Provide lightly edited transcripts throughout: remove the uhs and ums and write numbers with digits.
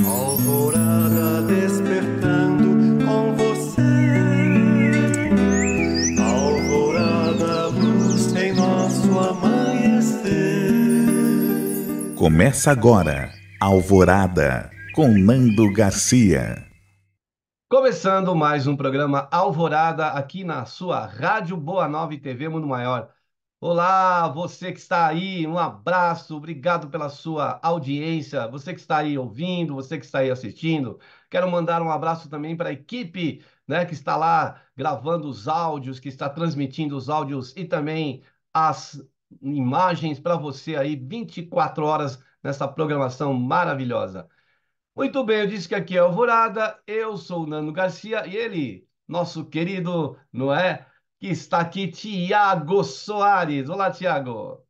Alvorada despertando com você. Alvorada, luz em nosso amanhecer. Começa agora, Alvorada, com Nando Garcia. Começando mais um programa Alvorada aqui na sua Rádio Boa Nova e TV Mundo Maior. Olá, você que está aí, um abraço, obrigado pela sua audiência, você que está aí ouvindo, você que está aí assistindo. Quero mandar um abraço também para a equipe, né, que está lá gravando os áudios, que está transmitindo os áudios e também as imagens para você aí 24 horas nessa programação maravilhosa. Muito bem, eu disse que aqui é Alvorada, eu sou o Nando Garcia e ele, nosso querido, não é? Que está aqui, Tiago Soares. Olá, Tiago.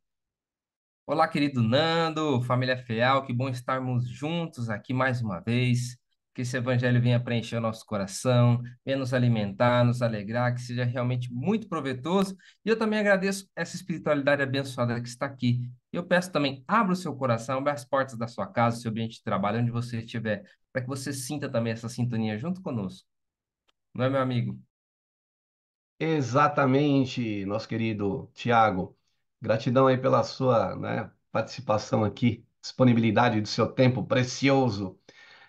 Olá, querido Nando, família Fiel, que bom estarmos juntos aqui mais uma vez. Que esse evangelho venha preencher o nosso coração, venha nos alimentar, nos alegrar, que seja realmente muito proveitoso. E eu também agradeço essa espiritualidade abençoada que está aqui. Eu peço também, abra o seu coração, abra as portas da sua casa, do seu ambiente de trabalho, onde você estiver, para que você sinta também essa sintonia junto conosco. Não é, meu amigo? Exatamente, nosso querido Tiago. Gratidão aí pela sua, né, participação aqui, disponibilidade do seu tempo precioso.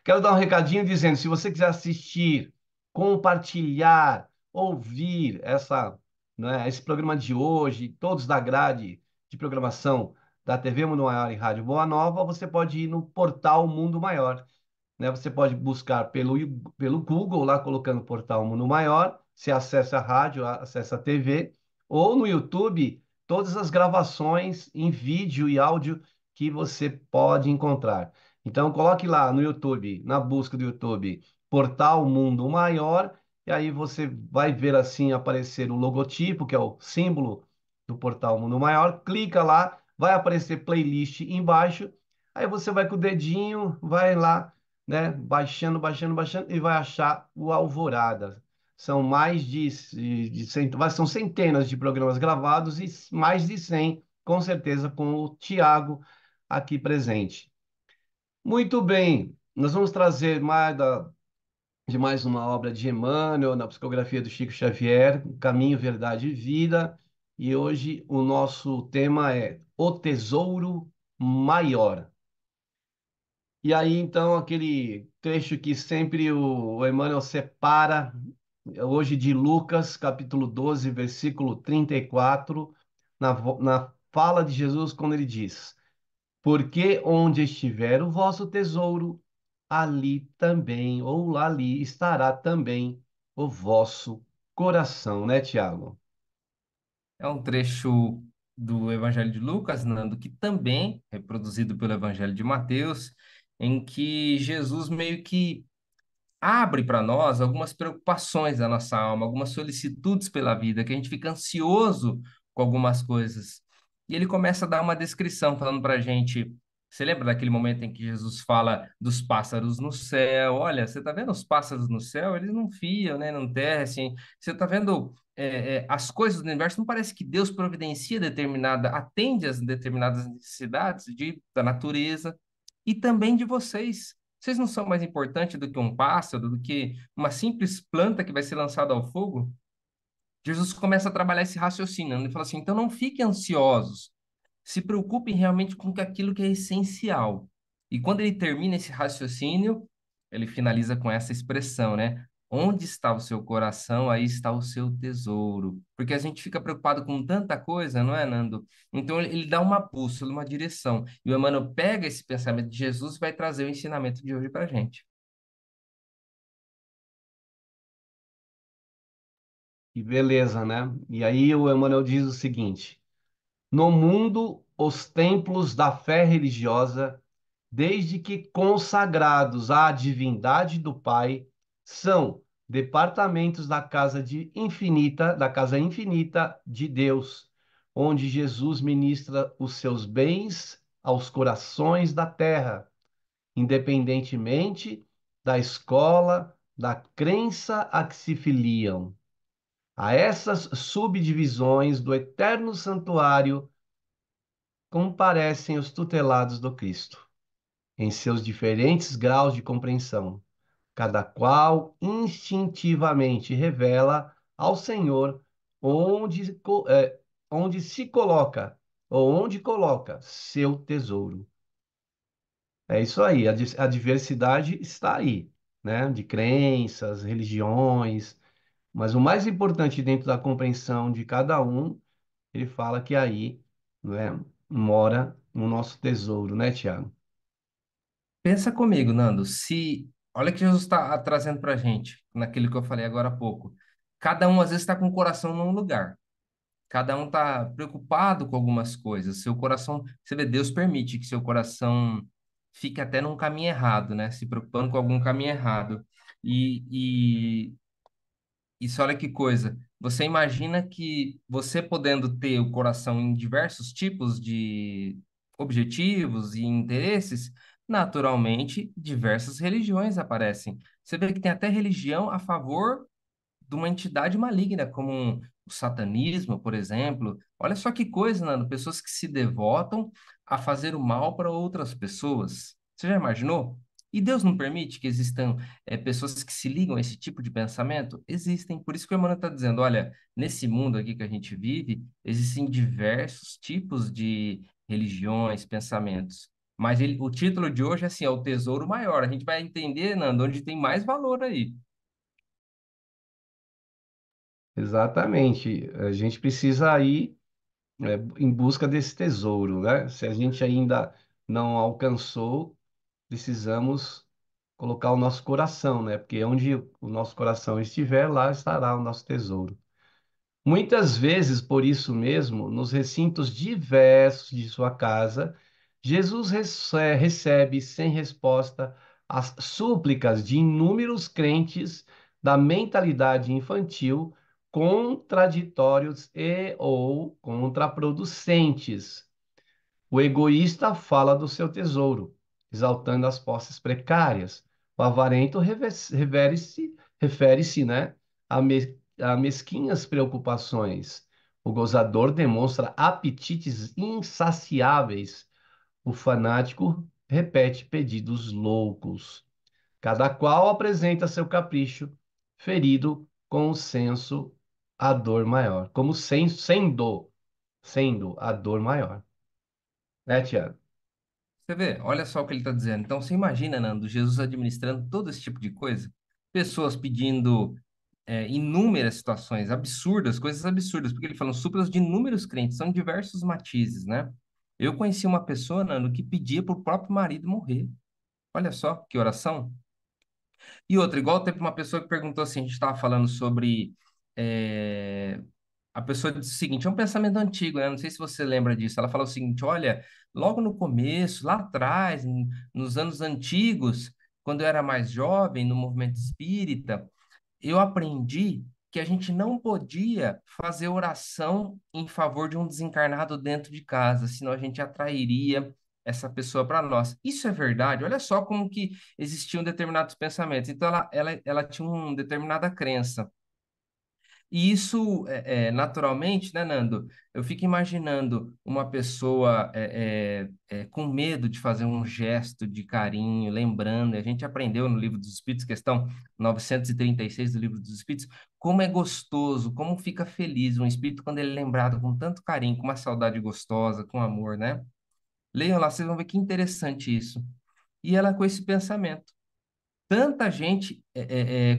Quero dar um recadinho dizendo, se você quiser assistir, compartilhar, ouvir esse programa de hoje, todos da grade de programação da TV Mundo Maior e Rádio Boa Nova, você pode ir no portal Mundo Maior, né? Você pode buscar pelo Google, lá colocando Portal Mundo Maior, você acessa a rádio, acessa a TV, ou no YouTube, todas as gravações em vídeo e áudio que você pode encontrar. Então, coloque lá no YouTube, na busca do YouTube, Portal Mundo Maior, e aí você vai ver assim aparecer o logotipo, que é o símbolo do Portal Mundo Maior, clica lá, vai aparecer playlist embaixo, aí você vai com o dedinho, vai lá, né? Baixando, baixando, baixando e vai achar o Alvorada. São mais são centenas de programas gravados e mais de 100, com certeza, com o Tiago aqui presente. Muito bem, nós vamos trazer de mais uma obra de Emmanuel, na psicografia do Chico Xavier, Caminho, Verdade e Vida. E hoje o nosso tema é O Tesouro Maior. E aí, então, aquele trecho que sempre o Emmanuel separa, hoje de Lucas, capítulo 12, versículo 34, na fala de Jesus, quando ele diz: Porque onde estiver o vosso tesouro, ali também, ou ali estará também o vosso coração, né, Tiago? É um trecho do Evangelho de Lucas, Nando, que também é reproduzido pelo Evangelho de Mateus, em que Jesus meio que abre para nós algumas preocupações da nossa alma, algumas solicitudes pela vida, que a gente fica ansioso com algumas coisas. E ele começa a dar uma descrição, falando para a gente. Você lembra daquele momento em que Jesus fala dos pássaros no céu? Olha, você está vendo os pássaros no céu? Eles não fiam, né? Não tecem. Você está vendo as coisas do universo? Não parece que Deus providencia atende às determinadas necessidades da natureza e também de vocês. Vocês não são mais importantes do que um pássaro, do que uma simples planta que vai ser lançada ao fogo? Jesus começa a trabalhar esse raciocínio. Ele fala assim: então não fiquem ansiosos, se preocupem realmente com aquilo que é essencial. E quando ele termina esse raciocínio, ele finaliza com essa expressão, né? Onde está o seu coração, aí está o seu tesouro. Porque a gente fica preocupado com tanta coisa, não é, Nando? Então ele dá uma bússola, uma direção. E o Emmanuel pega esse pensamento de Jesus e vai trazer o ensinamento de hoje para a gente. E beleza, né? E aí o Emmanuel diz o seguinte: no mundo, os templos da fé religiosa, desde que consagrados à divindade do Pai, são departamentos da casa infinita de Deus, onde Jesus ministra os seus bens aos corações da terra, independentemente da escola, da crença a que se filiam. A essas subdivisões do eterno santuário comparecem os tutelados do Cristo. em seus diferentes graus de compreensão. Cada qual instintivamente revela ao Senhor onde, onde se coloca, ou onde coloca seu tesouro. É isso aí, a diversidade está aí, né? De crenças, religiões, mas o mais importante dentro da compreensão de cada um, ele fala que aí, né, mora o nosso tesouro, né, Tiago? Pensa comigo, Nando, se olha o que Jesus está trazendo para a gente, naquilo que eu falei agora há pouco. Cada um às vezes está com o coração num lugar. Cada um está preocupado com algumas coisas. Seu coração, você vê, Deus permite que seu coração fique até num caminho errado, né? Se preocupando com algum caminho errado. E isso, olha que coisa. Você imagina que você podendo ter o coração em diversos tipos de objetivos e interesses, naturalmente, diversas religiões aparecem. Você vê que tem até religião a favor de uma entidade maligna, como o satanismo, por exemplo. Olha só que coisa, Nando, pessoas que se devotam a fazer o mal para outras pessoas. Você já imaginou? E Deus não permite que existam pessoas que se ligam a esse tipo de pensamento? Existem. Por isso que o Emmanuel está dizendo, olha, nesse mundo aqui que a gente vive, existem diversos tipos de religiões, pensamentos. Mas o título de hoje é assim, é o tesouro maior. A gente vai entender, Nando, onde tem mais valor aí. Exatamente. A gente precisa ir, em busca desse tesouro, né? Se a gente ainda não alcançou, precisamos colocar o nosso coração, né? Porque onde o nosso coração estiver, lá estará o nosso tesouro. Muitas vezes, por isso mesmo, nos recintos diversos de sua casa, Jesus recebe sem resposta as súplicas de inúmeros crentes da mentalidade infantil, contraditórios e ou contraproducentes. O egoísta fala do seu tesouro, exaltando as posses precárias. O avarento refere-se, né, a mesquinhas preocupações. O gozador demonstra apetites insaciáveis. O fanático repete pedidos loucos. Cada qual apresenta seu capricho, ferido com o senso a dor maior, como sendo a dor maior. Né, Tiago? Você vê, olha só o que ele está dizendo. Então, você imagina, Nando, Jesus administrando todo esse tipo de coisa? Pessoas pedindo inúmeras situações absurdas, coisas absurdas, porque ele fala súplicas de inúmeros crentes, são diversos matizes, né? Eu conheci uma pessoa, Nando, que pedia para o próprio marido morrer. Olha só que oração. E outra, igual teve uma pessoa que perguntou assim, a gente estava falando sobre eh, a pessoa disse o seguinte, é um pensamento antigo, né? Não sei se você lembra disso. Ela falou o seguinte, olha, logo no começo, lá atrás, nos anos antigos, quando eu era mais jovem, no movimento espírita, eu aprendi que a gente não podia fazer oração em favor de um desencarnado dentro de casa, senão a gente atrairia essa pessoa para nós. Isso é verdade. Olha só como que existiam determinados pensamentos. Então, ela tinha uma determinada crença. E isso, naturalmente, né, Nando? Eu fico imaginando uma pessoa com medo de fazer um gesto de carinho, lembrando, e a gente aprendeu no Livro dos Espíritos, questão 936 do Livro dos Espíritos, como é gostoso, como fica feliz um espírito quando ele é lembrado com tanto carinho, com uma saudade gostosa, com amor, né? Leiam lá, vocês vão ver que interessante isso. E ela com esse pensamento tanta gente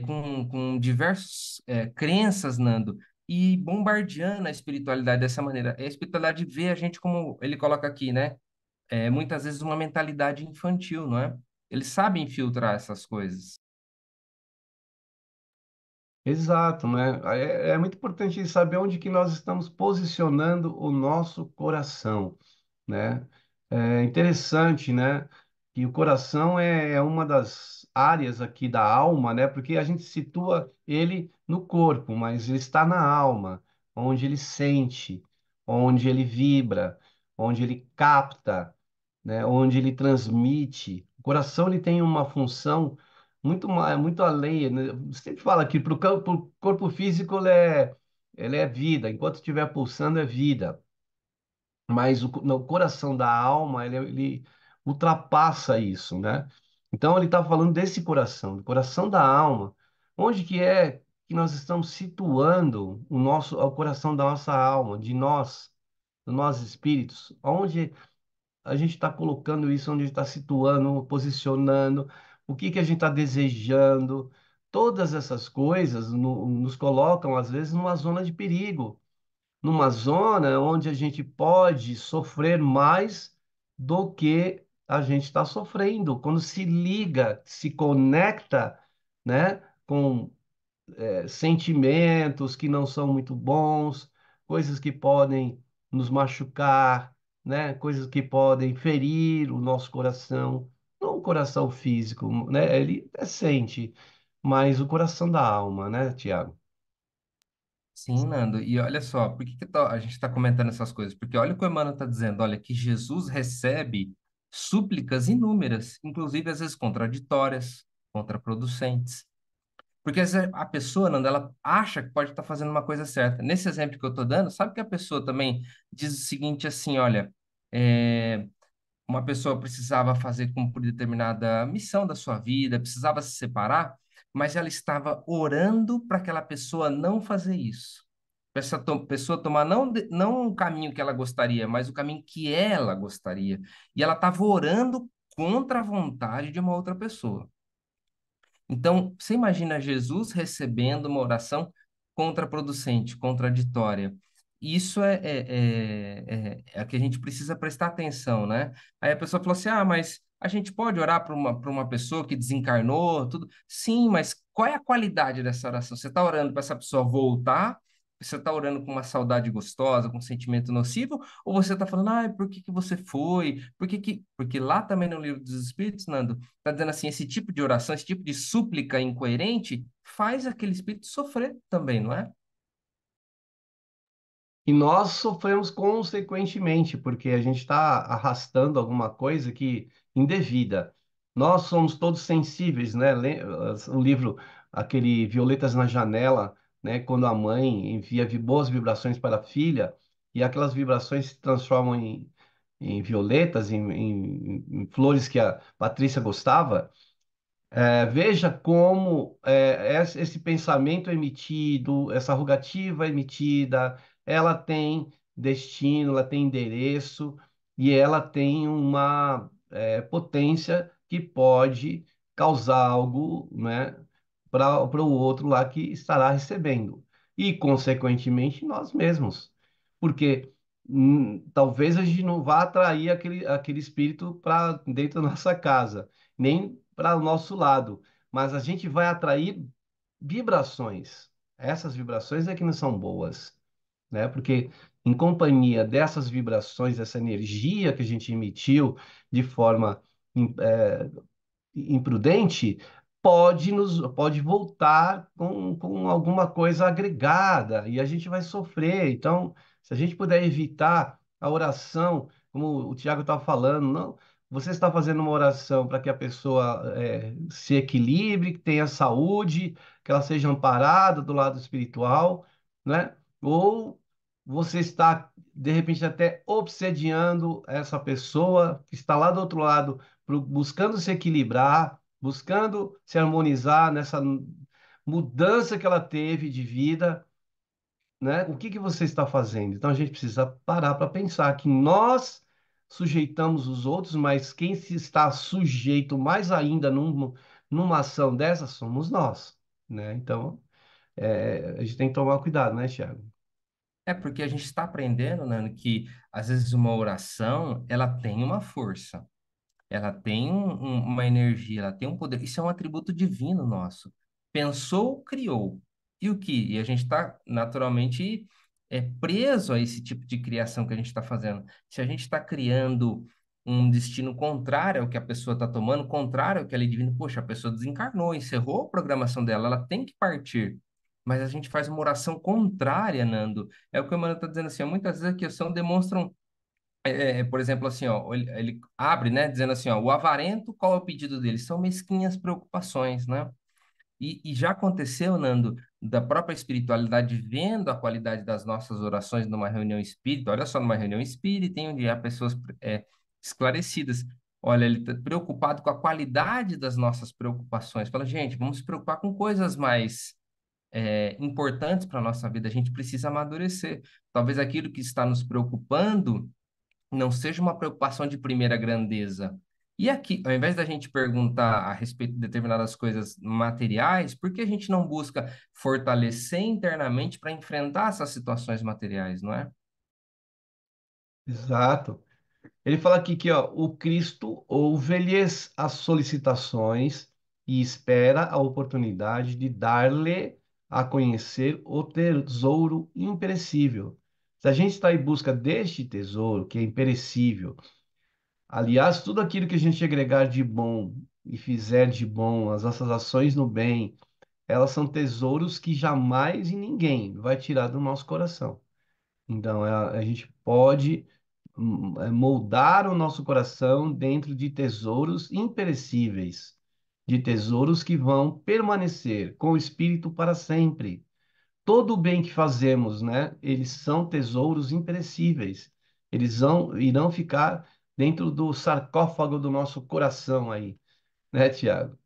com diversas crenças, Nando, e bombardeando a espiritualidade dessa maneira. A espiritualidade vê a gente como ele coloca aqui, né? Muitas vezes uma mentalidade infantil, não é? Eles sabem filtrar essas coisas. Exato, né? É muito importante saber onde que nós estamos posicionando o nosso coração, né? É interessante, né? Que o coração é uma das áreas aqui da alma, né? Porque a gente situa ele no corpo, mas ele está na alma, onde ele sente, onde ele vibra, onde ele capta, né? Onde ele transmite. O coração ele tem uma função muito além, né? Você sempre fala que para o corpo físico ele é vida, enquanto estiver pulsando é vida. Mas no coração da alma, ultrapassa isso, né? Então ele está falando desse coração, do coração da alma. Onde que é que nós estamos situando o coração da nossa alma, de nós, dos nossos espíritos? Onde a gente está colocando isso, onde a gente está situando, posicionando, o que que a gente está desejando? Todas essas coisas nos colocam, às vezes, numa zona de perigo, numa zona onde a gente pode sofrer mais do que a gente está sofrendo. Quando se liga, se conecta, né, com sentimentos que não são muito bons, coisas que podem nos machucar, né, coisas que podem ferir o nosso coração, não o coração físico, né, ele sente, mas o coração da alma, né, Tiago? Sim, Nando. E olha só, por que a gente está comentando essas coisas? Porque olha o que o Emmanuel está dizendo, olha, que Jesus recebe súplicas inúmeras, inclusive às vezes contraditórias, contraproducentes. Porque às vezes a pessoa, Nando, ela acha que pode estar fazendo uma coisa certa. Nesse exemplo que eu estou dando, sabe que a pessoa também diz o seguinte assim, olha, é, uma pessoa precisava fazer cumprir determinada missão da sua vida, precisava se separar, mas ela estava orando para aquela pessoa não fazer isso. Para essa pessoa tomar não o caminho que ela gostaria, mas o caminho que ela gostaria. E ela estava orando contra a vontade de uma outra pessoa. Então, você imagina Jesus recebendo uma oração contraproducente, contraditória. Isso é que a gente precisa prestar atenção, né? Aí a pessoa falou assim: ah, mas a gente pode orar para uma pessoa que desencarnou, tudo. Sim, mas qual é a qualidade dessa oração? Você está orando para essa pessoa voltar? Você está orando com uma saudade gostosa, com um sentimento nocivo? Ou você está falando, ah, por que que você foi? Porque lá também no Livro dos Espíritos, Nando, tá dizendo assim, esse tipo de oração, esse tipo de súplica incoerente faz aquele espírito sofrer também, não é? E nós sofremos consequentemente, porque a gente está arrastando alguma coisa que indevida. Nós somos todos sensíveis, né? O livro, aquele Violetas na Janela, né? Quando a mãe envia boas vibrações para a filha, e aquelas vibrações se transformam em violetas, em flores que a Patrícia gostava. Veja como esse pensamento emitido, essa rogativa emitida, ela tem destino, ela tem endereço e ela tem uma potência que pode causar algo, né, para o outro lá que estará recebendo. E, consequentemente, nós mesmos. Porque talvez a gente não vá atrair aquele espírito para dentro da nossa casa nem para o nosso lado, mas a gente vai atrair vibrações. Essas vibrações é que não são boas, né? Porque em companhia dessas vibrações, dessa energia que a gente emitiu de forma imprudente, pode voltar com alguma coisa agregada e a gente vai sofrer. Então, se a gente puder evitar a oração, como o Tiago estava falando, não, você está fazendo uma oração para que a pessoa se equilibre, que tenha saúde, que ela seja amparada do lado espiritual, né? Ou você está, de repente, até obsediando essa pessoa que está lá do outro lado buscando se equilibrar, buscando se harmonizar nessa mudança que ela teve de vida, né? O que que você está fazendo? Então a gente precisa parar para pensar que nós sujeitamos os outros, mas quem se está sujeito mais ainda numa ação dessa somos nós, né? Então a gente tem que tomar cuidado, né, Thiago? É porque a gente está aprendendo, Nando, que às vezes uma oração, ela tem uma força. Ela tem uma energia, ela tem um poder. Isso é um atributo divino nosso. Pensou, criou. E o que? E a gente está naturalmente preso a esse tipo de criação que a gente está fazendo. Se a gente está criando um destino contrário ao que a pessoa está tomando, contrário ao que ela é divina, poxa, a pessoa desencarnou, encerrou a programação dela, ela tem que partir. Mas a gente faz uma oração contrária, Nando. É o que o Emmanuel está dizendo assim, ó, muitas vezes a questão demonstram por exemplo, assim, ó, ele abre, né, dizendo assim, ó, o avarento, qual é o pedido dele? São mesquinhas preocupações, né? E já aconteceu, Nando, da própria espiritualidade vendo a qualidade das nossas orações numa reunião espírita, olha só, numa reunião espírita, em onde há pessoas esclarecidas. Olha, ele está preocupado com a qualidade das nossas preocupações. Fala, gente, vamos se preocupar com coisas mais importantes para a nossa vida. A gente precisa amadurecer. Talvez aquilo que está nos preocupando não seja uma preocupação de primeira grandeza. E aqui, ao invés da gente perguntar a respeito de determinadas coisas materiais, por que a gente não busca fortalecer internamente para enfrentar essas situações materiais, não é? Exato. Ele fala aqui que ó, o Cristo ouve-lhes as solicitações e espera a oportunidade de dar-lhe a conhecer o tesouro imperecível. Se a gente está em busca deste tesouro, que é imperecível, aliás, tudo aquilo que a gente agregar de bom e fizer de bom, as nossas ações no bem, elas são tesouros que jamais e ninguém vai tirar do nosso coração. Então, a gente pode moldar o nosso coração dentro de tesouros imperecíveis, de tesouros que vão permanecer com o Espírito para sempre. Todo o bem que fazemos, né? Eles são tesouros imperecíveis. Irão ficar dentro do sarcófago do nosso coração aí, né, Tiago?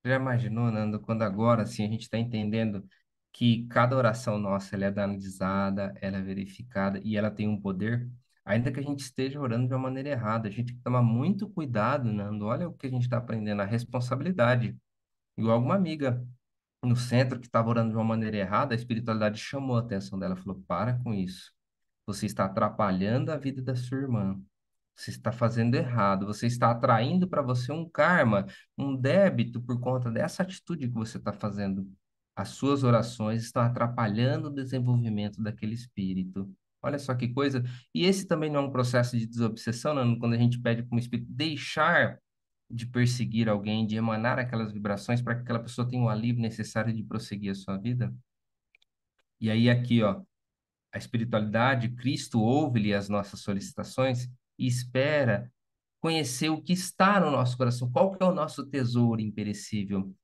Já imaginou, Nando, quando agora assim, a gente está entendendo que cada oração nossa ela é analisada, ela é verificada e ela tem um poder, ainda que a gente esteja orando de uma maneira errada, a gente tem que tomar muito cuidado, Nando. Olha o que a gente está aprendendo, a responsabilidade. Igual uma amiga no centro que estava orando de uma maneira errada, a espiritualidade chamou a atenção dela, falou: para com isso. Você está atrapalhando a vida da sua irmã. Você está fazendo errado. Você está atraindo para você um karma, um débito por conta dessa atitude que você está fazendo. As suas orações estão atrapalhando o desenvolvimento daquele espírito. Olha só que coisa. E esse também não é um processo de desobsessão, não? Quando a gente pede para o espírito deixar de perseguir alguém, de emanar aquelas vibrações para que aquela pessoa tenha o alívio necessário de prosseguir a sua vida. E aí aqui, ó, a espiritualidade, Cristo ouve-lhe as nossas solicitações e espera conhecer o que está no nosso coração, qual que é o nosso tesouro imperecível.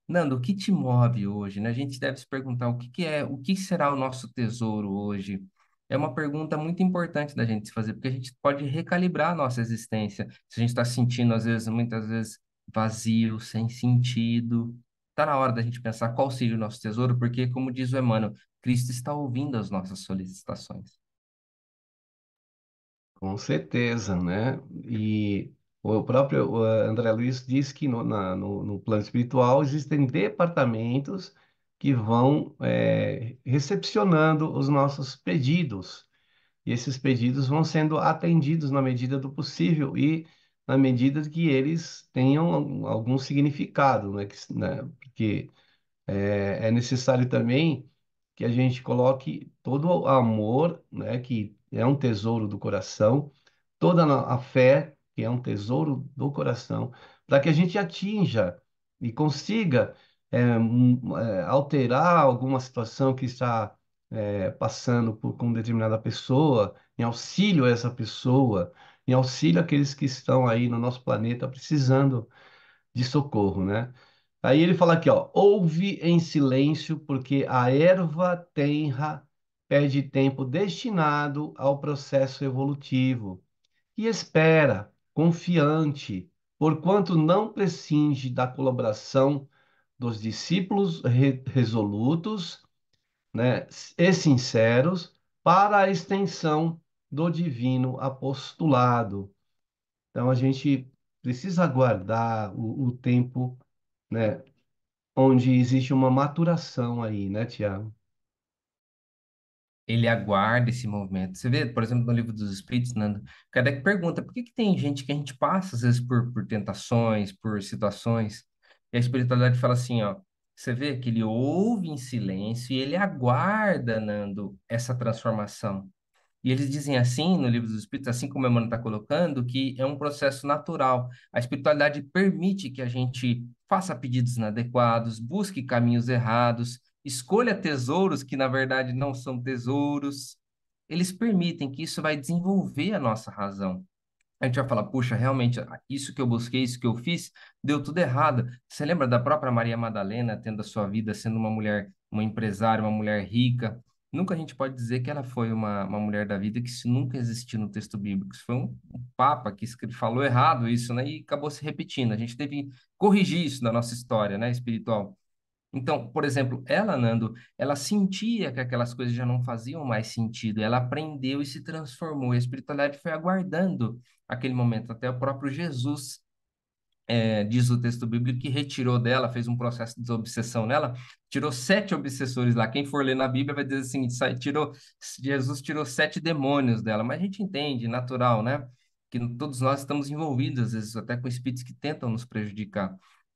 Nando, o que te move hoje, né? A gente deve se perguntar o que será o nosso tesouro hoje? É uma pergunta muito importante da gente se fazer, porque a gente pode recalibrar a nossa existência. Se a gente está sentindo, às vezes, muitas vezes, vazio, sem sentido, está na hora da gente pensar qual seria o nosso tesouro, porque, como diz o Emmanuel, Cristo está ouvindo as nossas solicitações. Com certeza, né? E o próprio André Luiz diz que no plano espiritual existem departamentos que vão recepcionando os nossos pedidos. E esses pedidos vão sendo atendidos na medida do possível e na medida que eles tenham algum significado, né? Porque é necessário também que a gente coloque todo o amor, né? Que é um tesouro do coração, toda a fé, que é um tesouro do coração, para que a gente atinja e consiga alterar alguma situação que está passando com determinada pessoa, em auxílio a essa pessoa, em auxílio àqueles que estão aí no nosso planeta precisando de socorro, né? Aí ele fala aqui, ó, ouve em silêncio, porque a erva tenra perde tempo destinado ao processo evolutivo e espera, confiante, porquanto não prescinde da colaboração dos discípulos resolutos, né, e sinceros para a extensão do divino apostolado. Então a gente precisa aguardar o tempo, né, onde existe uma maturação aí, né, Tiago? Ele aguarda esse movimento. Você vê, por exemplo, no livro dos Espíritos, Nando, Kardec pergunta por que que tem gente que a gente passa, às vezes, por tentações, por situações, e a espiritualidade fala assim, ó, você vê que ele ouve em silêncio e ele aguarda, Nando, essa transformação. E eles dizem assim, no livro dos Espíritos, assim como o Emmanuel está colocando, que é um processo natural. A espiritualidade permite que a gente faça pedidos inadequados, busque caminhos errados, escolha tesouros que, na verdade, não são tesouros. Eles permitem que isso vai desenvolver a nossa razão. A gente vai falar, puxa, realmente, isso que eu busquei, isso que eu fiz, deu tudo errado. Você lembra da própria Maria Madalena tendo a sua vida sendo uma mulher, uma empresária, uma mulher rica? Nunca a gente pode dizer que ela foi uma mulher da vida, que isso nunca existiu no texto bíblico. Isso foi um papa falou errado isso, né? E acabou se repetindo. A gente teve que corrigir isso na nossa história, né, espiritual. Então, por exemplo, ela, Nando, ela sentia que aquelas coisas já não faziam mais sentido. Ela aprendeu e se transformou. A espiritualidade foi aguardando aquele momento. Até o próprio Jesus diz o texto bíblico que retirou dela, fez um processo de desobsessão nela, tirou 7 obsessores lá. Quem for ler na Bíblia vai dizer assim, Jesus tirou 7 demônios dela. Mas a gente entende, natural, né? Que todos nós estamos envolvidos, às vezes, até com espíritos que tentam nos prejudicar.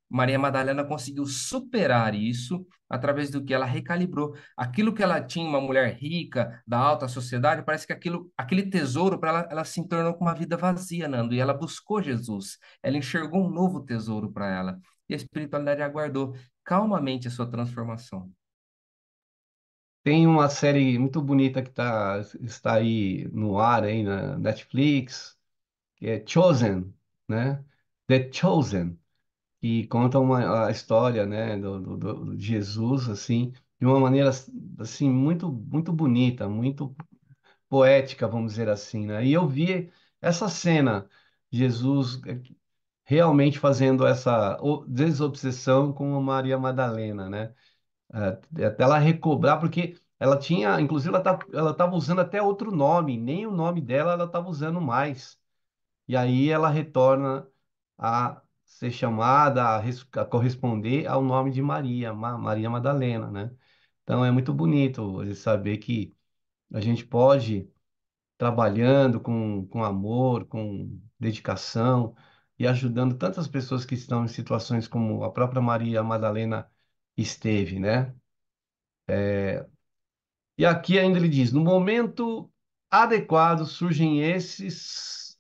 Maria Madalena conseguiu superar isso através do que ela recalibrou. Aquilo que ela tinha, uma mulher rica, da alta sociedade, parece que aquele tesouro para ela, ela se tornou com uma vida vazia, Nando, e ela buscou Jesus. Ela enxergou um novo tesouro para ela. E a espiritualidade aguardou calmamente a sua transformação. Tem uma série muito bonita que está aí no ar, aí na Netflix, que é Chosen, né? The Chosen, que conta a história, né, do Jesus, assim, de uma maneira, assim, muito bonita, muito poética, vamos dizer assim, né? E eu vi essa cena, Jesus realmente fazendo essa desobsessão com a Maria Madalena, né? Até ela recobrar, porque ela tinha, inclusive, ela estava usando até outro nome, nem o nome dela ela estava usando mais. E aí ela retorna a ser chamada, a corresponder ao nome de Maria, Maria Madalena, né? Então é muito bonito saber que a gente pode, trabalhando com amor, com dedicação e ajudando tantas pessoas que estão em situações como a própria Maria Madalena esteve, né? E aqui ainda ele diz: no momento adequado surgem esses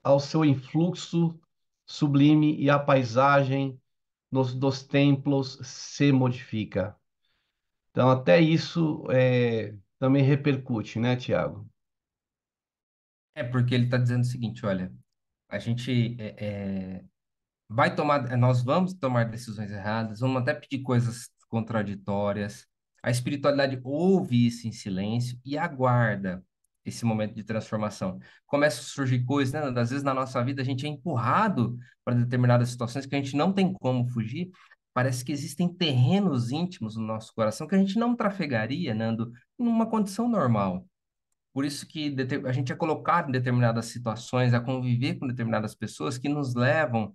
ao seu influxo sublime e a paisagem dos templos se modifica. Então, até isso também repercute, né, Tiago? É porque ele está dizendo o seguinte, olha, a gente nós vamos tomar decisões erradas, vamos até pedir coisas contraditórias. A espiritualidade ouve isso em silêncio e aguarda esse momento de transformação. Começam a surgir coisas, né? Às vezes na nossa vida a gente é empurrado para determinadas situações que a gente não tem como fugir. Parece que existem terrenos íntimos no nosso coração que a gente não trafegaria, Nando, numa condição normal. Por isso que a gente é colocado em determinadas situações, a conviver com determinadas pessoas que nos levam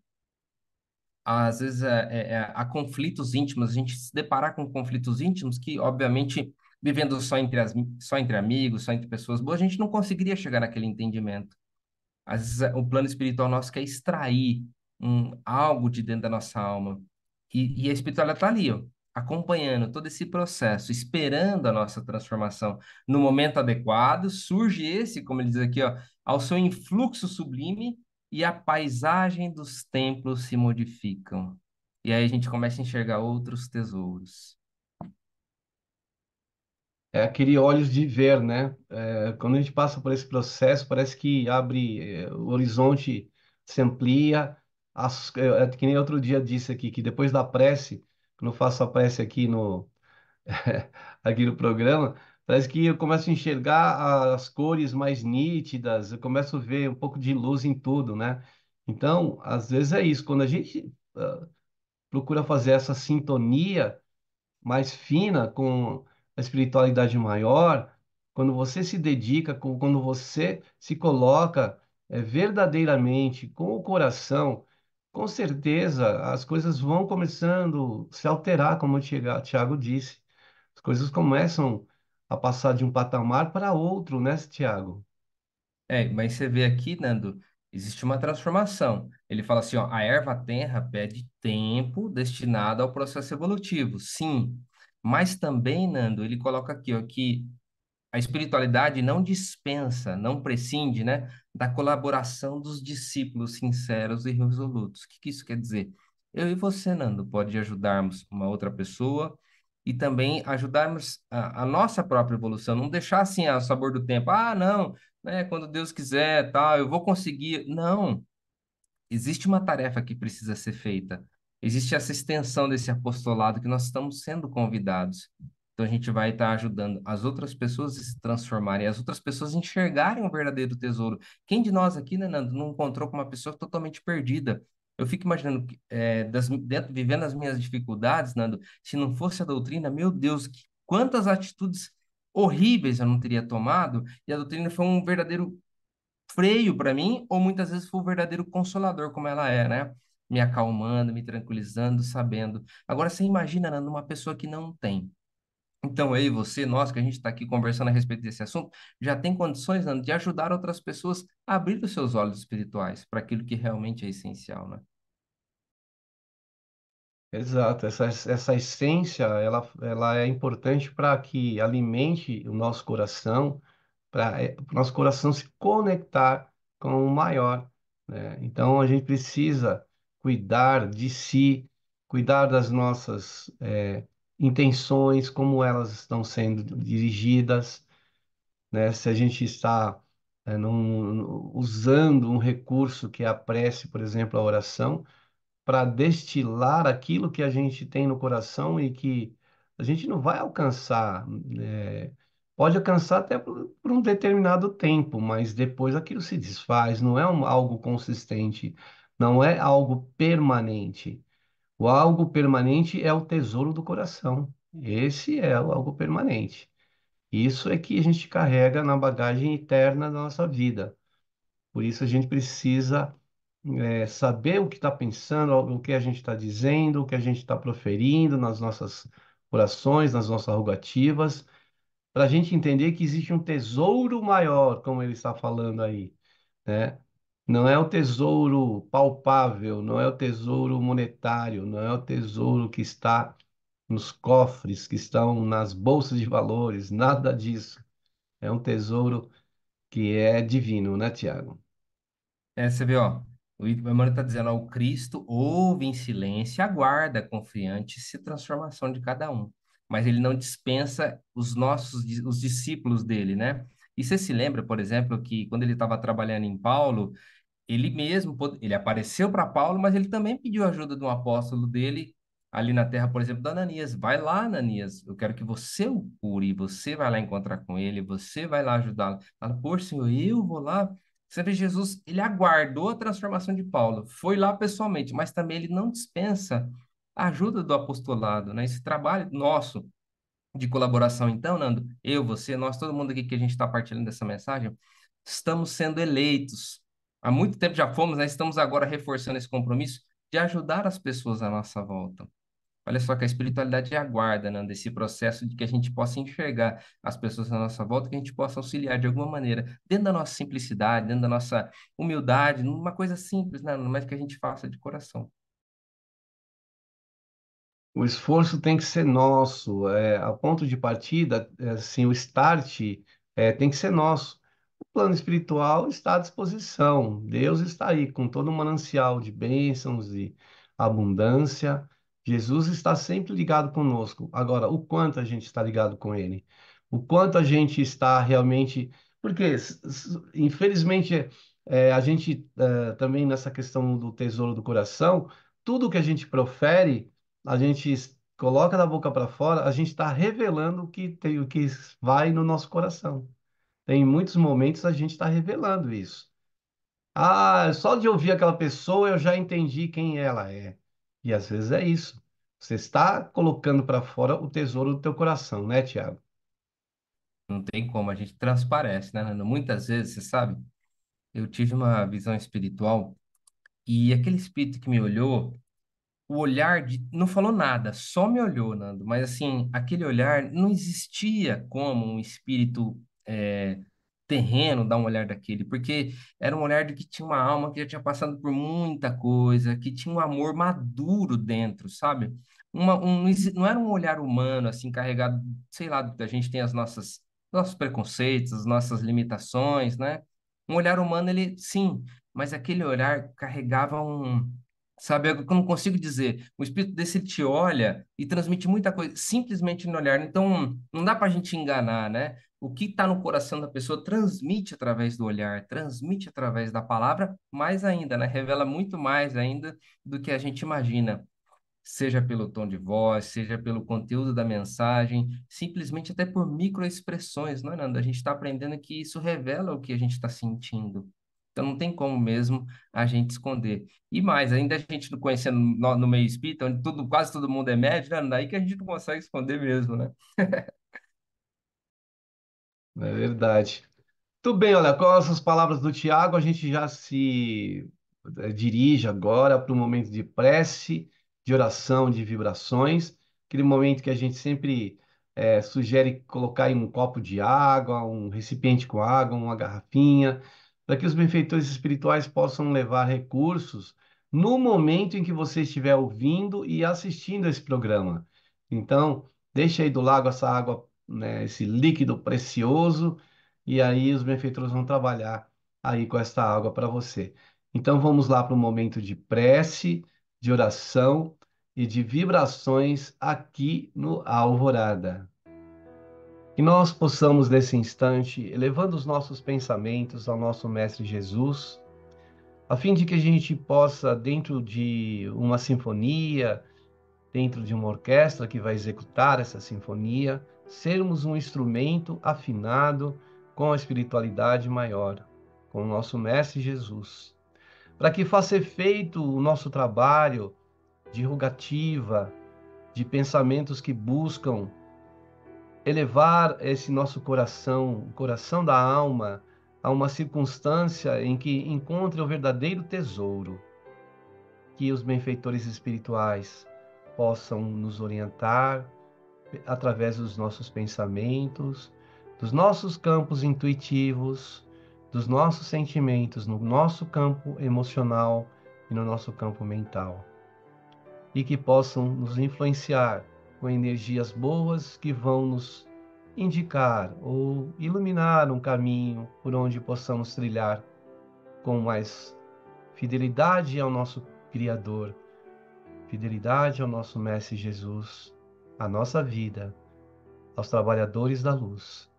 às vezes a conflitos íntimos, a gente se deparar com conflitos íntimos que, obviamente, vivendo só entre amigos, só entre pessoas boas, a gente não conseguiria chegar naquele entendimento. Às vezes o plano espiritual nosso quer extrair algo de dentro da nossa alma. E a espiritualidade está ali, ó, acompanhando todo esse processo, esperando a nossa transformação. No momento adequado, surge esse, como ele diz aqui, ó, ao seu influxo sublime e a paisagem dos templos se modificam. E aí a gente começa a enxergar outros tesouros. É aquele olhos de ver, né? Quando a gente passa por esse processo, parece que abre, o horizonte se amplia. Que nem outro dia disse aqui, que depois da prece, quando eu faço a prece aqui aqui no programa, parece que eu começo a enxergar as cores mais nítidas, eu começo a ver um pouco de luz em tudo, né? Então, às vezes é isso, quando a gente procura fazer essa sintonia mais fina, com a espiritualidade maior, quando você se dedica, quando você se coloca verdadeiramente com o coração, com certeza as coisas vão começando a se alterar, como o Tiago disse. As coisas começam a passar de um patamar para outro, né, Tiago? Mas você vê aqui, Nando, existe uma transformação. Ele fala assim, ó, a erva tenra pede tempo destinado ao processo evolutivo, sim. Mas também, Nando, ele coloca aqui, ó, que a espiritualidade não dispensa, não prescinde, né, da colaboração dos discípulos sinceros e resolutos. O que que isso quer dizer? Eu e você, Nando, pode ajudarmos uma outra pessoa e também ajudarmos a nossa própria evolução, não deixar assim a sabor do tempo. Ah, não, né, quando Deus quiser, tal, eu vou conseguir. Não, existe uma tarefa que precisa ser feita. Existe essa extensão desse apostolado que nós estamos sendo convidados. Então a gente vai estar ajudando as outras pessoas a se transformarem, as outras pessoas a enxergarem o verdadeiro tesouro. Quem de nós aqui, né, Nando, não encontrou com uma pessoa totalmente perdida? Eu fico imaginando, vivendo as minhas dificuldades, Nando, se não fosse a doutrina, meu Deus, quantas atitudes horríveis eu não teria tomado, e a doutrina foi um verdadeiro freio para mim, ou muitas vezes foi o verdadeiro consolador, como ela é, né? Me acalmando, me tranquilizando, sabendo. Agora, você imagina, Nando, uma pessoa que não tem. Então, eu e você, nós que a gente está aqui conversando a respeito desse assunto, já tem condições, Nando, de ajudar outras pessoas a abrir os seus olhos espirituais para aquilo que realmente é essencial, né? Exato, essa essência, ela é importante para que alimente o nosso coração, para o nosso coração se conectar com o maior, né? Então, a gente precisa cuidar de si, cuidar das nossas intenções, como elas estão sendo dirigidas, né? Se a gente está usando um recurso que é a prece, por exemplo, a oração, para destilar aquilo que a gente tem no coração e que a gente não vai alcançar, pode alcançar até por um determinado tempo, mas depois aquilo se desfaz, não é algo consistente, não é algo permanente. O algo permanente é o tesouro do coração. Esse é o algo permanente. Isso é que a gente carrega na bagagem interna da nossa vida. Por isso a gente precisa saber o que está pensando, o que a gente está dizendo, o que a gente está proferindo nas nossas orações, nas nossas rogativas, para a gente entender que existe um tesouro maior, como ele está falando aí, né? Não é o tesouro palpável, não é o tesouro monetário, não é o tesouro que está nos cofres, que estão nas bolsas de valores, nada disso. É um tesouro que é divino, né, Tiago? Você vê, ó, o Emmanuel está dizendo, ó, o Cristo ouve em silêncio, e aguarda confiante se transformação de cada um, mas ele não dispensa os discípulos dele, né? E você se lembra, por exemplo, que quando ele estava trabalhando em Paulo, ele mesmo, ele apareceu para Paulo, mas ele também pediu ajuda de um apóstolo dele ali na terra, por exemplo, da Ananias. Vai lá, Ananias, eu quero que você o cure, você vai lá encontrar com ele, você vai lá ajudá-lo. Fala, pô, Senhor, eu vou lá. Você vê, Jesus, ele aguardou a transformação de Paulo, foi lá pessoalmente, mas também ele não dispensa a ajuda do apostolado, né? Esse trabalho nosso de colaboração, então, Nando, eu, você, nós, todo mundo aqui que a gente está partilhando dessa mensagem, estamos sendo eleitos. Há muito tempo já fomos, né? Estamos agora reforçando esse compromisso de ajudar as pessoas à nossa volta. Olha só que a espiritualidade aguarda, Nando, esse processo de que a gente possa enxergar as pessoas à nossa volta, que a gente possa auxiliar de alguma maneira, dentro da nossa simplicidade, dentro da nossa humildade, numa coisa simples, né? Mas que a gente faça de coração. O esforço tem que ser nosso, a ponto de partida, assim, o start tem que ser nosso. O plano espiritual está à disposição. Deus está aí com todo um manancial de bênçãos e abundância. Jesus está sempre ligado conosco. Agora, o quanto a gente está ligado com Ele? O quanto a gente está realmente. Porque, infelizmente, a gente também nessa questão do tesouro do coração, tudo que a gente profere, a gente coloca da boca para fora, a gente está revelando o que tem, o que vai no nosso coração. Em muitos momentos a gente está revelando isso. Ah, só de ouvir aquela pessoa eu já entendi quem ela é. E às vezes é isso. Você está colocando para fora o tesouro do teu coração, né, Tiago? Não tem como, a gente transparece, né, Nando? Muitas vezes, você sabe, eu tive uma visão espiritual e aquele espírito que me olhou, o olhar de não falou nada, só me olhou, Nando. Mas assim, aquele olhar não existia como um espírito terreno dar um olhar daquele, porque era um olhar de que tinha uma alma que já tinha passado por muita coisa, que tinha um amor maduro dentro, sabe? Não era um olhar humano assim carregado, sei lá, a gente tem as nossas nossos preconceitos, as nossas limitações, né? Um olhar humano, ele sim, mas aquele olhar carregava sabe, eu não consigo dizer. O espírito desse ele te olha e transmite muita coisa simplesmente no olhar. Então, não dá para a gente enganar, né? O que está no coração da pessoa transmite através do olhar, transmite através da palavra, mais ainda, né? Revela muito mais ainda do que a gente imagina. seja pelo tom de voz, seja pelo conteúdo da mensagem, simplesmente até por microexpressões, não é, Nando? A gente está aprendendo que isso revela o que a gente está sentindo. Então não tem como mesmo a gente esconder. E mais, ainda a gente não conhecendo no meio espírita, onde tudo, quase todo mundo é médio, né? Daí que a gente não consegue esconder mesmo, né? É verdade. Tudo bem, olha, com essas palavras do Tiago, a gente já se dirige agora para o momento de prece, de oração, de vibrações, aquele momento que a gente sempre sugere colocar em um copo de água, um recipiente com água, uma garrafinha, para que os benfeitores espirituais possam levar recursos no momento em que você estiver ouvindo e assistindo esse programa. Então, deixa aí do lago essa água, né, esse líquido precioso e aí os benfeitores vão trabalhar aí com esta água para você. Então vamos lá para o momento de prece, de oração e de vibrações aqui no Alvorada. Que nós possamos nesse instante, elevando os nossos pensamentos ao nosso Mestre Jesus, a fim de que a gente possa, dentro de uma sinfonia, dentro de uma orquestra que vai executar essa sinfonia, sermos um instrumento afinado com a espiritualidade maior, com o nosso Mestre Jesus, para que faça efeito o nosso trabalho de rogativa, de pensamentos que buscam elevar esse nosso coração, o coração da alma, a uma circunstância em que encontre o verdadeiro tesouro, que os benfeitores espirituais possam nos orientar através dos nossos pensamentos, dos nossos campos intuitivos, dos nossos sentimentos, no nosso campo emocional e no nosso campo mental. E que possam nos influenciar com energias boas que vão nos indicar ou iluminar um caminho por onde possamos trilhar com mais fidelidade ao nosso Criador, fidelidade ao nosso Mestre Jesus, à nossa vida, aos trabalhadores da luz.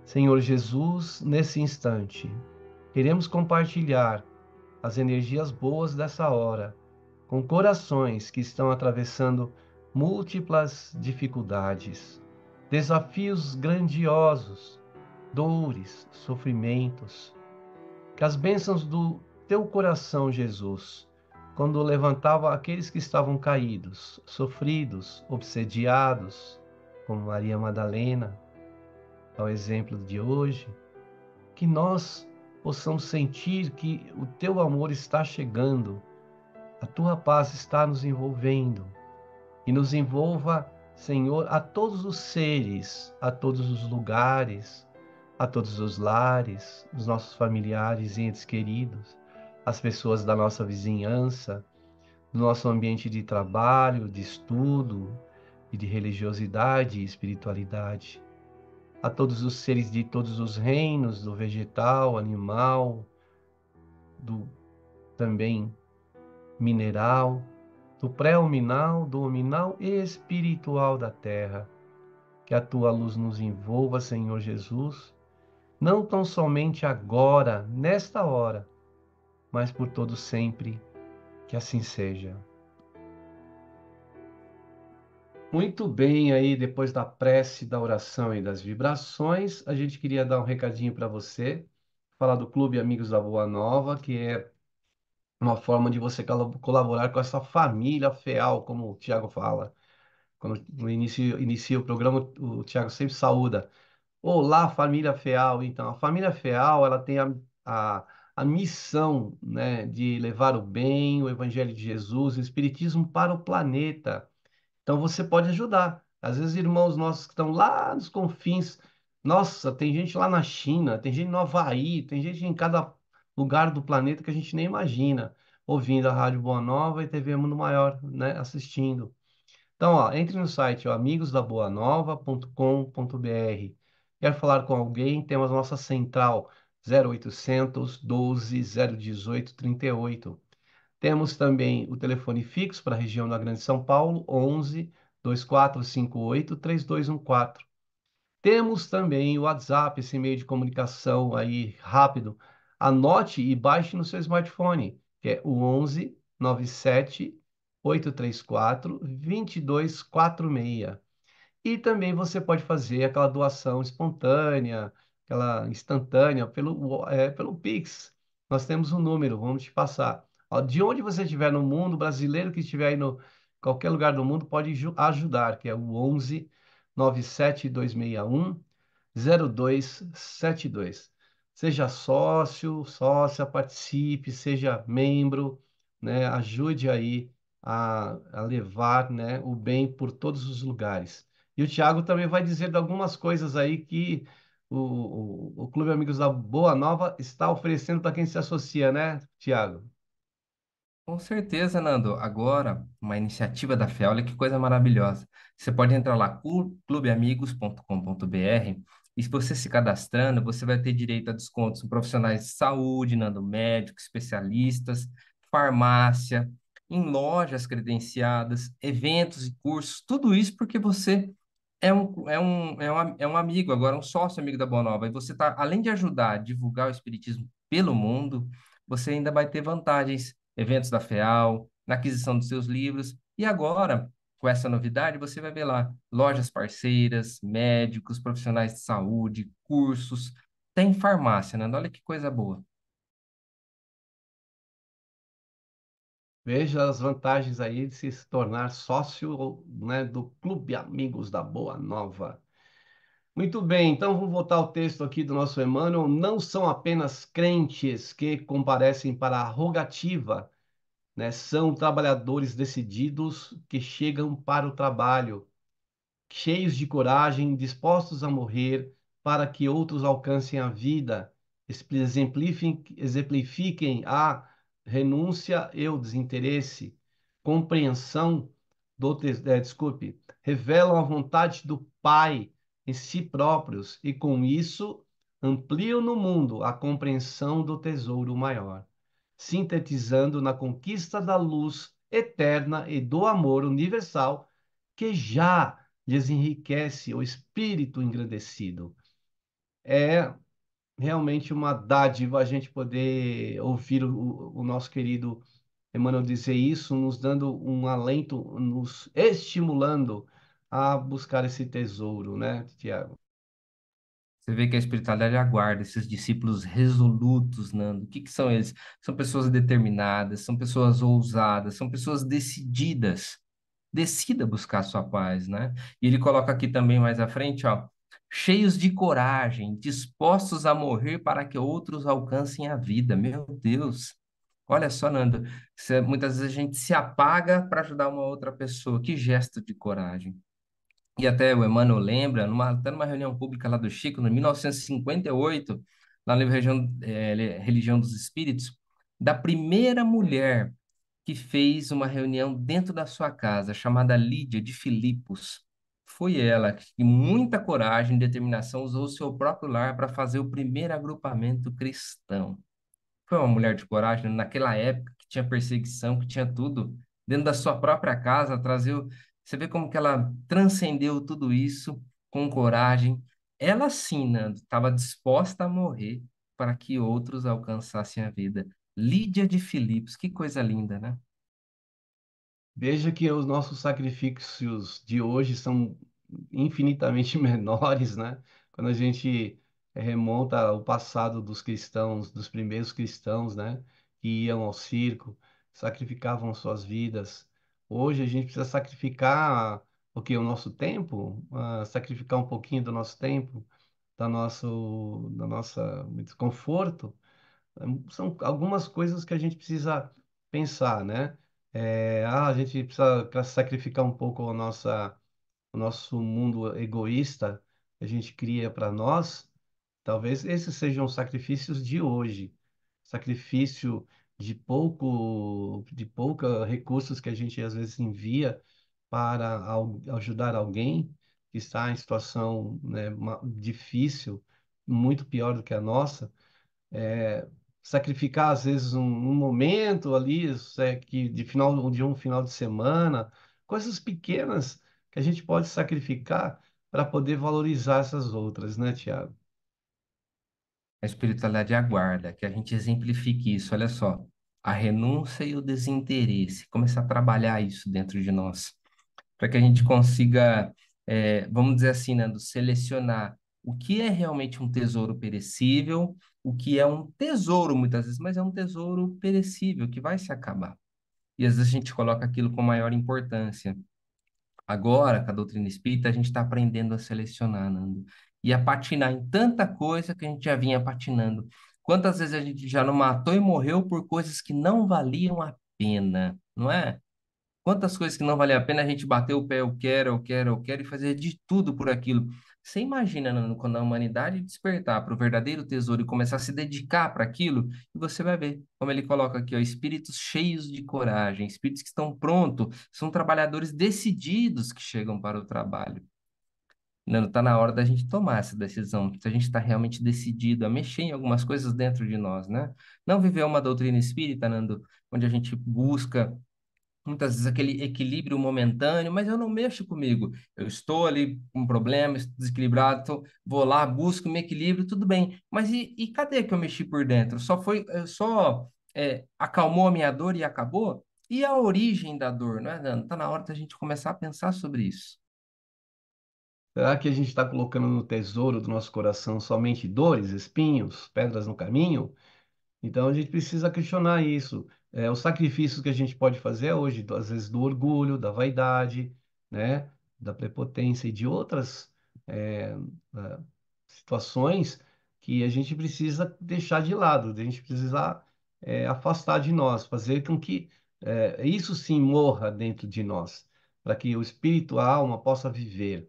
Senhor Jesus, nesse instante, queremos compartilhar as energias boas dessa hora com corações que estão atravessando múltiplas dificuldades, desafios grandiosos, dores, sofrimentos. Que as bênçãos do teu coração, Jesus, quando levantava aqueles que estavam caídos, sofridos, obsediados, como Maria Madalena, ao exemplo de hoje, que nós possamos sentir que o teu amor está chegando, a tua paz está nos envolvendo e nos envolva, Senhor, a todos os seres, a todos os lugares, a todos os lares, os nossos familiares e entes queridos, as pessoas da nossa vizinhança, do nosso ambiente de trabalho, de estudo e de religiosidade e espiritualidade, a todos os seres de todos os reinos, do vegetal, animal, do também mineral, do pré-hominal, do hominal e espiritual da terra. Que a tua luz nos envolva, Senhor Jesus, não tão somente agora, nesta hora, mas por todo sempre, que assim seja. Muito bem, aí depois da prece, da oração e das vibrações, a gente queria dar um recadinho para você, falar do Clube Amigos da Boa Nova, que é uma forma de você colaborar com essa família feal, como o Tiago fala. Quando no início inicia o programa, o Tiago sempre saúda. Olá, família feal. Então, a família feal, ela tem a, a missão, né, de levar o bem, o Evangelho de Jesus, o Espiritismo para o planeta. Então você pode ajudar. Às vezes, irmãos nossos que estão lá nos confins, nossa, tem gente lá na China, tem gente no Havaí, tem gente em cada lugar do planeta que a gente nem imagina, ouvindo a Rádio Boa Nova e TV Mundo Maior, né, assistindo. Então, ó, entre no site ó, amigosdaboanova.com.br. Quer falar com alguém? Temos a nossa central 0800 12 018 38. Temos também o telefone fixo para a região da Grande São Paulo, 11 2458 3214. Temos também o WhatsApp, esse meio de comunicação aí rápido. Anote e baixe no seu smartphone, que é o 11 97 834-2246. E também você pode fazer aquela doação espontânea, aquela instantânea, pelo Pix. Nós temos um número, vamos te passar. Ó, de onde você estiver no mundo, brasileiro que estiver aí no qualquer lugar do mundo, pode ajudar, que é o 11 97261 0272. Seja sócio, sócia, participe, seja membro, né? Ajude aí a levar, né, o bem por todos os lugares. E o Thiago também vai dizer de algumas coisas aí que o Clube Amigos da Boa Nova está oferecendo para quem se associa, né, Thiago? Com certeza, Nando. Agora, uma iniciativa da FE, olha que coisa maravilhosa. Você pode entrar lá, clubeamigos.com.br, e se você se cadastrando, você vai ter direito a descontos em profissionais de saúde, Nando, médicos, especialistas, farmácia, em lojas credenciadas, eventos e cursos, tudo isso porque você é um amigo, agora um sócio amigo da Boa Nova. E você tá, além de ajudar a divulgar o espiritismo pelo mundo, você ainda vai ter vantagens, eventos da FEAL, na aquisição dos seus livros. E agora, com essa novidade, você vai ver lá lojas parceiras, médicos, profissionais de saúde, cursos, tem farmácia, né? Olha que coisa boa. Veja as vantagens aí de se tornar sócio, né, do Clube Amigos da Boa Nova. Muito bem, então vamos voltar ao texto aqui do nosso Emmanuel. Não são apenas crentes que comparecem para a rogativa, né? São trabalhadores decididos que chegam para o trabalho cheios de coragem, dispostos a morrer para que outros alcancem a vida, exemplifiquem a renúncia e o desinteresse, compreensão desculpe, revelam a vontade do Pai em si próprios e com isso ampliam no mundo a compreensão do tesouro maior, sintetizando na conquista da luz eterna e do amor universal que já lhes enriquece o espírito engrandecido. É realmente uma dádiva a gente poder ouvir o nosso querido Emmanuel dizer isso, nos dando um alento, nos estimulando a buscar esse tesouro, né, Tiago? Você vê que a espiritualidade aguarda esses discípulos resolutos, Nando. O que que são eles? São pessoas determinadas, são pessoas ousadas, são pessoas decididas. Decida buscar a sua paz, né? E ele coloca aqui também mais à frente, ó, cheios de coragem, dispostos a morrer para que outros alcancem a vida. Meu Deus. Olha só, Nando, muitas vezes a gente se apaga para ajudar uma outra pessoa. Que gesto de coragem. E até o Emmanuel lembra, até numa reunião pública lá do Chico, em 1958, lá no livro Religião dos Espíritos, da primeira mulher que fez uma reunião dentro da sua casa, chamada Lídia de Filipos. Foi ela que, com muita coragem e determinação, usou o seu próprio lar para fazer o primeiro agrupamento cristão. Foi uma mulher de coragem naquela época que tinha perseguição, que tinha tudo, dentro da sua própria casa, trazer. Você vê como que ela transcendeu tudo isso com coragem. Ela sim, Nando, estava disposta a morrer para que outros alcançassem a vida. Lídia de Filipos, que coisa linda, né? Veja que os nossos sacrifícios de hoje são infinitamente menores, né? Quando a gente remonta ao passado dos cristãos, dos primeiros cristãos, né? Que iam ao circo, sacrificavam suas vidas. Hoje a gente precisa sacrificar o que? O nosso tempo? Sacrificar um pouquinho do nosso tempo, da nossa conforto. São algumas coisas que a gente precisa pensar, né? A gente precisa sacrificar um pouco o nosso mundo egoísta que a gente cria para nós. Talvez esses sejam os sacrifícios de hoje. Sacrifício de pouca recursos que a gente às vezes envia para ajudar alguém que está em situação, né, difícil, muito pior do que a nossa sacrificar às vezes um momento ali, que de um final de semana, coisas pequenas que a gente pode sacrificar para poder valorizar essas outras, né, Tiago? A espiritualidade aguarda que a gente exemplifique isso. Olha só. a renúncia e o desinteresse, começar a trabalhar isso dentro de nós, para que a gente consiga, vamos dizer assim, Nando, selecionar o que é realmente um tesouro perecível, o que é um tesouro muitas vezes, mas é um tesouro perecível que vai se acabar. E às vezes a gente coloca aquilo com maior importância. Agora, com a doutrina espírita, a gente está aprendendo a selecionar, Nando, e a patinar em tanta coisa que a gente já vinha patinando. Quantas vezes a gente já não matou e morreu por coisas que não valiam a pena, não é? Quantas coisas que não valiam a pena a gente bateu o pé, eu quero, eu quero, eu quero, e fazer de tudo por aquilo. Você imagina, Nando, quando a humanidade despertar para o verdadeiro tesouro e começar a se dedicar para aquilo, e você vai ver, como ele coloca aqui, ó, espíritos cheios de coragem, espíritos que estão prontos, são trabalhadores decididos que chegam para o trabalho. Nando, está na hora da gente tomar essa decisão, se a gente está realmente decidido a mexer em algumas coisas dentro de nós, né? Não viver uma doutrina espírita, Nando, onde a gente busca muitas vezes aquele equilíbrio momentâneo, mas eu não mexo comigo. Eu estou ali com um problema, estou desequilibrado, vou lá, busco meu equilíbrio, tudo bem. Mas e cadê que eu mexi por dentro? Acalmou a minha dor e acabou? E a origem da dor, não é, Nando? Tá na hora da gente começar a pensar sobre isso. Será que a gente está colocando no tesouro do nosso coração somente dores, espinhos, pedras no caminho? Então a gente precisa questionar isso. Os sacrifícios que a gente pode fazer hoje, às vezes do orgulho, da vaidade, né, da prepotência e de outras é, ah, situações que a gente precisa deixar de lado, a gente precisa afastar de nós, fazer com que isso sim morra dentro de nós, para que o espírito, a alma possa viver,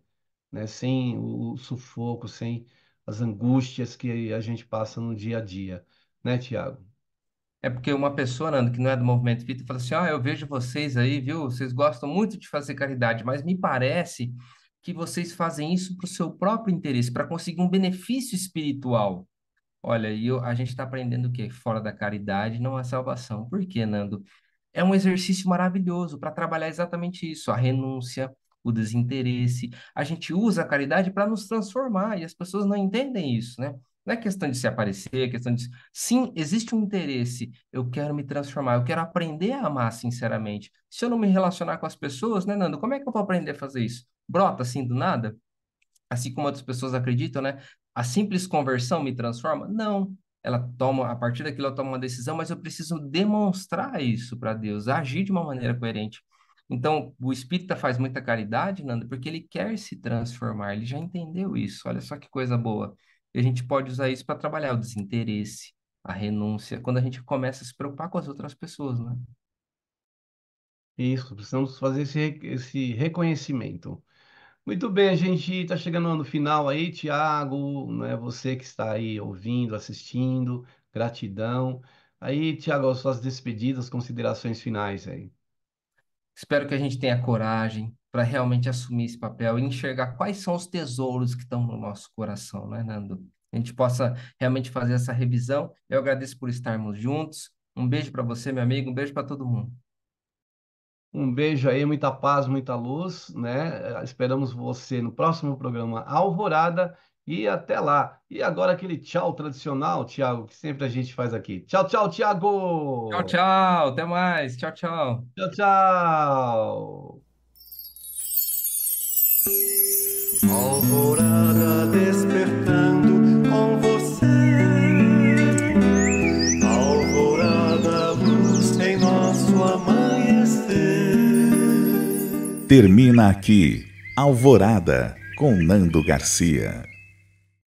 né, sem o sufoco, sem as angústias que a gente passa no dia a dia, né, Tiago? É porque uma pessoa, Nando, que não é do movimento espírita, fala assim: eu vejo vocês aí, viu? Vocês gostam muito de fazer caridade, mas me parece que vocês fazem isso para o seu próprio interesse, para conseguir um benefício espiritual. Olha, a gente está aprendendo o quê? Fora da caridade não há salvação. Por quê, Nando? É um exercício maravilhoso para trabalhar exatamente isso, a renúncia, o desinteresse. A gente usa a caridade para nos transformar e as pessoas não entendem isso, né? Não é questão de se aparecer, é questão de. Sim, existe um interesse. Eu quero me transformar, eu quero aprender a amar sinceramente. Se eu não me relacionar com as pessoas, né, Nando? Como é que eu vou aprender a fazer isso? Brota assim do nada? Assim como outras pessoas acreditam, né? A simples conversão me transforma? Não. Ela toma, a partir daquilo, ela toma uma decisão, mas eu preciso demonstrar isso para Deus, agir de uma maneira coerente. Então, o espírita faz muita caridade, Nando, porque ele quer se transformar, ele já entendeu isso. Olha só que coisa boa. E a gente pode usar isso para trabalhar o desinteresse, a renúncia, quando a gente começa a se preocupar com as outras pessoas, né? Isso, precisamos fazer esse reconhecimento. Muito bem, a gente está chegando no final aí, Tiago, né? Você que está aí ouvindo, assistindo, gratidão. Aí, Tiago, as suas despedidas, considerações finais aí. Espero que a gente tenha coragem para realmente assumir esse papel e enxergar quais são os tesouros que estão no nosso coração, né, Nando? A gente possa realmente fazer essa revisão. Eu agradeço por estarmos juntos. Um beijo para você, meu amigo. Um beijo para todo mundo. Um beijo aí, muita paz, muita luz, né? Esperamos você no próximo programa Alvorada e até lá. E agora aquele tchau tradicional, Tiago, que sempre a gente faz aqui. Tchau, tchau, Tchau, Tiago! tchau. Até mais. Tchau, tchau. Tchau, tchau! Alvorada despertando com você. Alvorada, luz em nosso amanhecer. Termina aqui Alvorada com Nando Garcia.